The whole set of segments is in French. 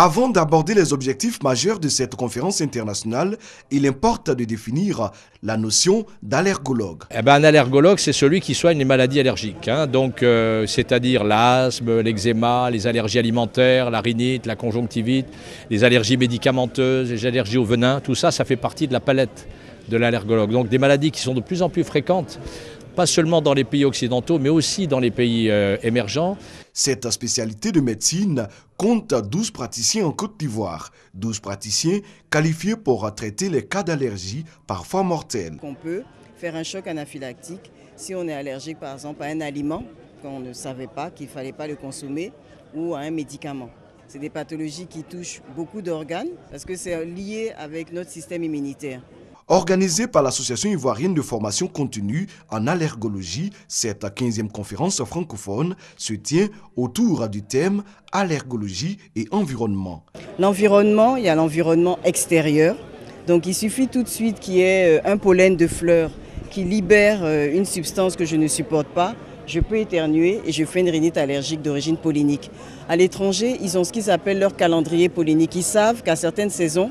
Avant d'aborder les objectifs majeurs de cette conférence internationale, il importe de définir la notion d'allergologue. Un allergologue, c'est celui qui soigne les maladies allergiques, c'est-à-dire l'asthme, l'eczéma, les allergies alimentaires, la rhinite, la conjonctivite, les allergies médicamenteuses, les allergies au venin, tout ça, ça fait partie de la palette de l'allergologue. Donc des maladies qui sont de plus en plus fréquentes, pas seulement dans les pays occidentaux, mais aussi dans les pays émergents. Cette spécialité de médecine compte 12 praticiens en Côte d'Ivoire. 12 praticiens qualifiés pour traiter les cas d'allergie, parfois mortels. On peut faire un choc anaphylactique si on est allergique par exemple à un aliment qu'on ne savait pas, qu'il ne fallait pas le consommer, ou à un médicament. C'est des pathologies qui touchent beaucoup d'organes parce que c'est lié avec notre système immunitaire. Organisée par l'Association ivoirienne de formation continue en allergologie, cette 15e conférence francophone se tient autour du thème allergologie et environnement. L'environnement, il y a l'environnement extérieur. Donc il suffit tout de suite qu'il y ait un pollen de fleurs qui libère une substance que je ne supporte pas. Je peux éternuer et je fais une rhinite allergique d'origine pollinique. À l'étranger, ils ont ce qu'ils appellent leur calendrier pollinique. Ils savent qu'à certaines saisons,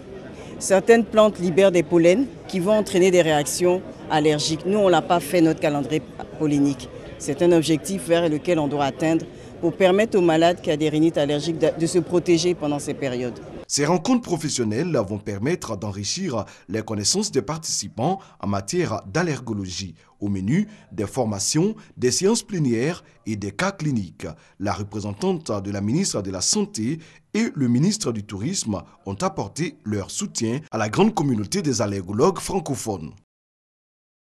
certaines plantes libèrent des pollens qui vont entraîner des réactions allergiques. Nous, on n'a pas fait notre calendrier pollinique. C'est un objectif vers lequel on doit atteindre pour permettre aux malades qui ont des rhinites allergiques de se protéger pendant ces périodes. Ces rencontres professionnelles vont permettre d'enrichir les connaissances des participants en matière d'allergologie. Au menu, des formations, des séances plénières et des cas cliniques. La représentante de la ministre de la Santé et le ministre du Tourisme ont apporté leur soutien à la grande communauté des allergologues francophones.